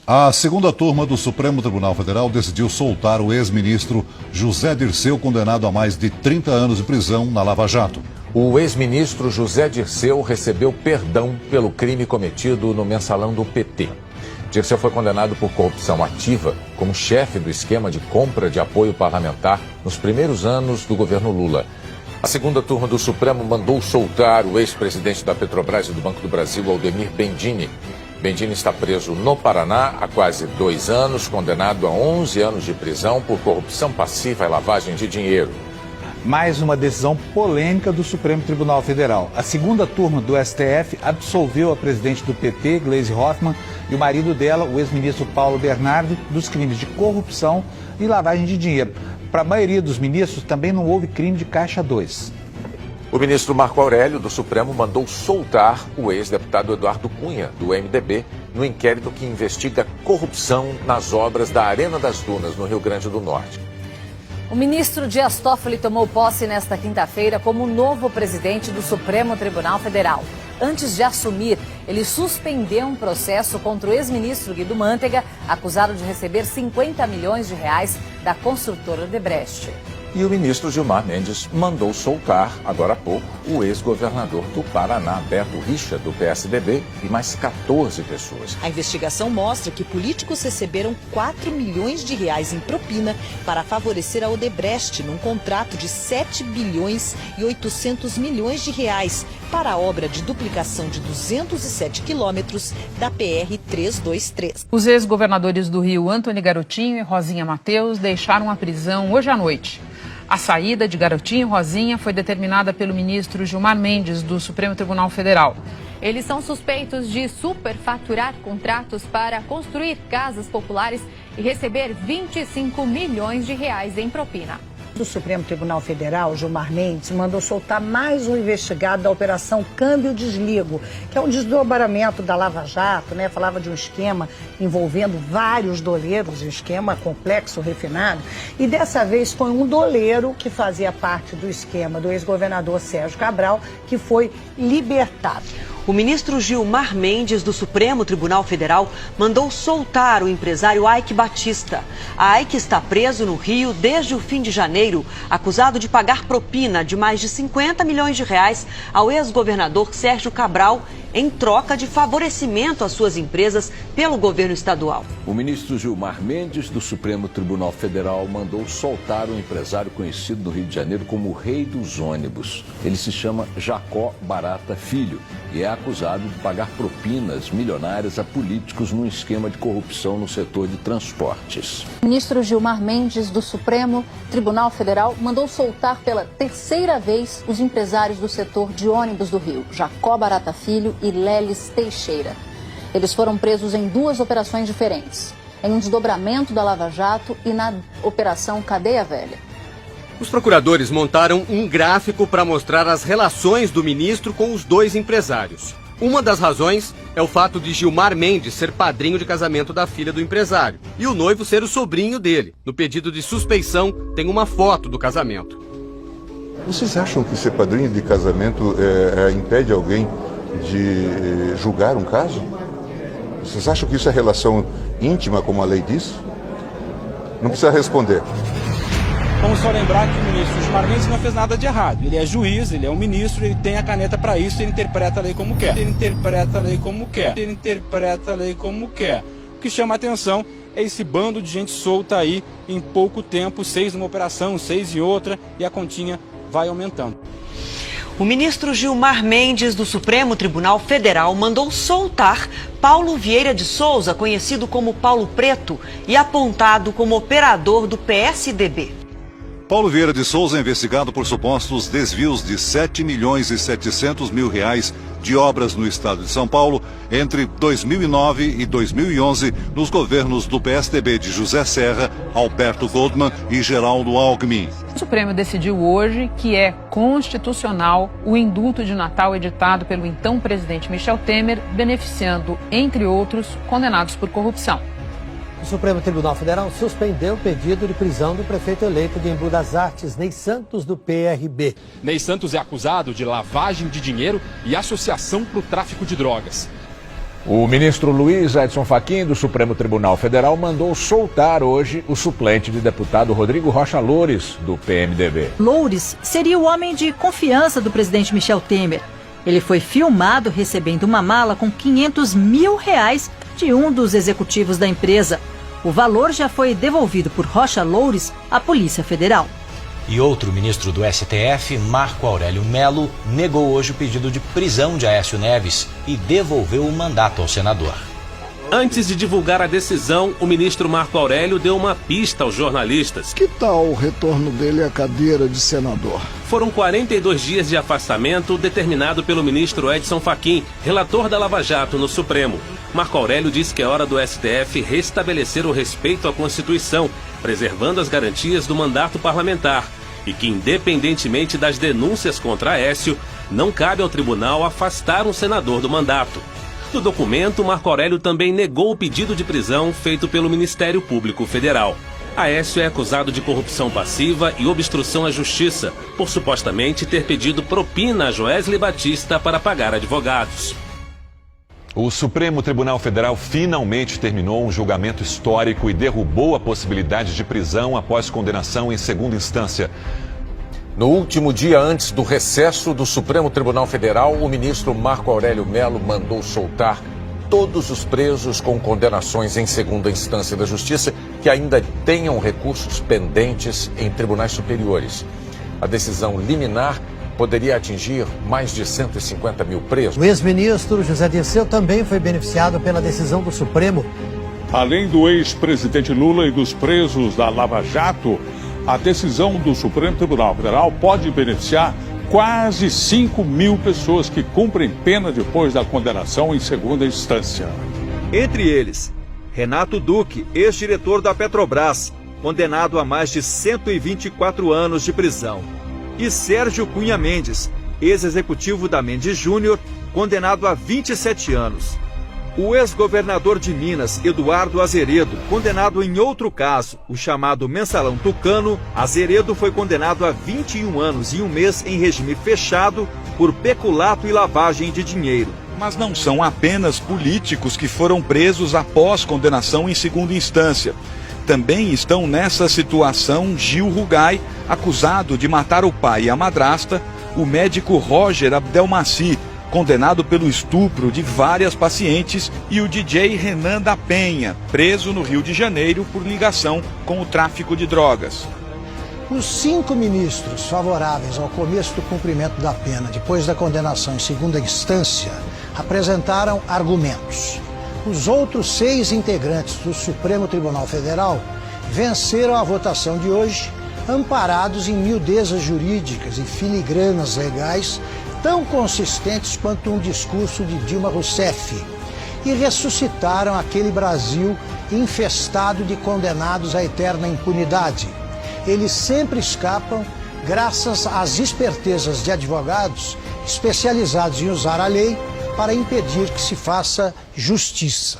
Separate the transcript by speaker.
Speaker 1: A segunda turma do Supremo Tribunal Federal decidiu soltar o ex-ministro José Dirceu, condenado a mais de 30 anos de prisão na Lava Jato.
Speaker 2: O ex-ministro José Dirceu recebeu perdão pelo crime cometido no mensalão do PT. Dirceu foi condenado por corrupção ativa como chefe do esquema de compra de apoio parlamentar nos primeiros anos do governo Lula. A segunda turma do Supremo mandou soltar o ex-presidente da Petrobras e do Banco do Brasil, Aldemir Bendini. Bendini está preso no Paraná há quase 2 anos, condenado a 11 anos de prisão por corrupção passiva e lavagem de dinheiro.
Speaker 3: Mais uma decisão polêmica do Supremo Tribunal Federal. A segunda turma do STF absolveu a presidente do PT, Gleisi Hoffmann, e o marido dela, o ex-ministro Paulo Bernardo, dos crimes de corrupção e lavagem de dinheiro. Para a maioria dos ministros, também não houve crime de Caixa 2.
Speaker 2: O ministro Marco Aurélio, do Supremo, mandou soltar o ex-deputado Eduardo Cunha, do MDB, no inquérito que investiga corrupção nas obras da Arena das Dunas, no Rio Grande do Norte.
Speaker 4: O ministro Dias Toffoli tomou posse nesta quinta-feira como novo presidente do Supremo Tribunal Federal. Antes de assumir, ele suspendeu um processo contra o ex-ministro Guido Mantega, acusado de receber 50 milhões de reais da construtora Odebrecht.
Speaker 2: E o ministro Gilmar Mendes mandou soltar, agora há pouco, o ex-governador do Paraná, Beto Richa, do PSDB, e mais 14 pessoas.
Speaker 5: A investigação mostra que políticos receberam 4 milhões de reais em propina para favorecer a Odebrecht num contrato de 7 bilhões e 800 milhões de reais para a obra de duplicação de 207 quilômetros da PR-323.
Speaker 6: Os ex-governadores do Rio, Antony Garotinho e Rosinha Mateus, deixaram a prisão hoje à noite. A saída de Garotinho e Rosinha foi determinada pelo ministro Gilmar Mendes, do Supremo Tribunal Federal.
Speaker 7: Eles são suspeitos de superfaturar contratos para construir casas populares e receber 25 milhões de reais em propina.
Speaker 8: Do Supremo Tribunal Federal, Gilmar Mendes, mandou soltar mais um investigado da Operação Câmbio Desligo, que é um desdobramento da Lava Jato, né? Falava de um esquema envolvendo vários doleiros, um esquema complexo, refinado. E dessa vez foi um doleiro que fazia parte do esquema do ex-governador Sérgio Cabral, que foi libertado.
Speaker 9: O ministro Gilmar Mendes, do Supremo Tribunal Federal, mandou soltar o empresário Eike Batista. A Eike está preso no Rio desde o fim de janeiro, acusado de pagar propina de mais de 50 milhões de reais ao ex-governador Sérgio Cabral, em troca de favorecimento às suas empresas pelo governo estadual.
Speaker 10: O ministro Gilmar Mendes, do Supremo Tribunal Federal, mandou soltar um empresário conhecido no Rio de Janeiro como o Rei dos Ônibus. Ele se chama Jacó Barata Filho e é acusado de pagar propinas milionárias a políticos num esquema de corrupção no setor de transportes.
Speaker 11: O ministro Gilmar Mendes, do Supremo Tribunal Federal, mandou soltar pela terceira vez os empresários do setor de ônibus do Rio, Jacó Barata Filho e Leles Teixeira. Eles foram presos em 2 operações diferentes, em um desdobramento da Lava Jato e na Operação Cadeia Velha.
Speaker 12: Os procuradores montaram um gráfico para mostrar as relações do ministro com os 2 empresários. Uma das razões é o fato de Gilmar Mendes ser padrinho de casamento da filha do empresário e o noivo ser o sobrinho dele. No pedido de suspeição tem uma foto do casamento.
Speaker 13: Vocês acham que ser padrinho de casamento impede alguém de julgar um caso? Vocês acham que isso é relação íntima, como a lei diz? Não precisa responder.
Speaker 14: Vamos só lembrar que o ministro Gilmar Mendes não fez nada de errado. Ele é juiz, ele é um ministro, ele tem a caneta para isso, ele interpreta a lei como quer. Ele interpreta a lei como quer. Ele interpreta a lei como quer. O que chama a atenção é esse bando de gente solta aí em pouco tempo, 6 numa operação, 6 em outra, e a continha vai aumentando.
Speaker 9: O ministro Gilmar Mendes, do Supremo Tribunal Federal, mandou soltar Paulo Vieira de Souza, conhecido como Paulo Preto, e apontado como operador do PSDB.
Speaker 1: Paulo Vieira de Souza é investigado por supostos desvios de 7 milhões e 700 mil reais de obras no estado de São Paulo entre 2009 e 2011 nos governos do PSDB de José Serra, Alberto Goldman e Geraldo Alckmin.
Speaker 6: O Supremo decidiu hoje que é constitucional o indulto de Natal editado pelo então presidente Michel Temer, beneficiando, entre outros, condenados por corrupção.
Speaker 15: O Supremo Tribunal Federal suspendeu o pedido de prisão do prefeito eleito de Embu das Artes, Ney Santos, do PRB.
Speaker 16: Ney Santos é acusado de lavagem de dinheiro e associação para o tráfico de drogas.
Speaker 2: O ministro Luiz Edson Fachin, do Supremo Tribunal Federal, mandou soltar hoje o suplente de deputado Rodrigo Rocha Loures, do PMDB.
Speaker 16: Loures seria o homem de confiança do presidente Michel Temer. Ele foi filmado recebendo uma mala com R$500 mil de um dos executivos da empresa. O valor já foi devolvido por Rocha Loures à Polícia Federal.
Speaker 17: E outro ministro do STF, Marco Aurélio Mello, negou hoje o pedido de prisão de Aécio Neves e devolveu o mandato ao senador.
Speaker 18: Antes de divulgar a decisão, o ministro Marco Aurélio deu uma pista aos jornalistas.
Speaker 19: Que tal o retorno dele à cadeira de senador?
Speaker 18: Foram 42 dias de afastamento determinado pelo ministro Edson Fachin, relator da Lava Jato no Supremo. Marco Aurélio disse que é hora do STF restabelecer o respeito à Constituição, preservando as garantias do mandato parlamentar, e que, independentemente das denúncias contra Aécio, não cabe ao tribunal afastar um senador do mandato. No documento, Marco Aurélio também negou o pedido de prisão feito pelo Ministério Público Federal. Aécio é acusado de corrupção passiva e obstrução à justiça, por supostamente ter pedido propina a Joesley Batista para pagar advogados.
Speaker 20: O Supremo Tribunal Federal finalmente terminou um julgamento histórico e derrubou a possibilidade de prisão após condenação em segunda instância.
Speaker 2: No último dia antes do recesso do Supremo Tribunal Federal, o ministro Marco Aurélio Mello mandou soltar todos os presos com condenações em segunda instância da Justiça que ainda tenham recursos pendentes em tribunais superiores. A decisão liminar poderia atingir mais de 150 mil presos.
Speaker 15: O ex-ministro José Dirceu também foi beneficiado pela decisão do Supremo.
Speaker 21: Além do ex-presidente Lula e dos presos da Lava Jato, a decisão do Supremo Tribunal Federal pode beneficiar quase 5 mil pessoas que cumprem pena depois da condenação em segunda instância.
Speaker 22: Entre eles, Renato Duque, ex-diretor da Petrobras, condenado a mais de 124 anos de prisão. E Sérgio Cunha Mendes, ex-executivo da Mendes Júnior, condenado a 27 anos. O ex-governador de Minas, Eduardo Azeredo, condenado em outro caso, o chamado Mensalão Tucano, Azeredo foi condenado a 21 anos e 1 mês em regime fechado por peculato e lavagem de dinheiro.
Speaker 23: Mas não são apenas políticos que foram presos após condenação em segunda instância. Também estão nessa situação Gil Rugai, acusado de matar o pai e a madrasta, o médico Roger Abdelmaci, condenado pelo estupro de várias pacientes, e o DJ Renan da Penha, preso no Rio de Janeiro por ligação com o tráfico de drogas.
Speaker 24: Os 5 ministros favoráveis ao começo do cumprimento da pena depois da condenação em segunda instância apresentaram argumentos. Os outros 6 integrantes do Supremo Tribunal Federal venceram a votação de hoje, amparados em miudezas jurídicas e filigranas legais tão consistentes quanto um discurso de Dilma Rousseff, e ressuscitaram aquele Brasil infestado de condenados à eterna impunidade. Eles sempre escapam graças às espertezas de advogados especializados em usar a lei para impedir que se faça justiça.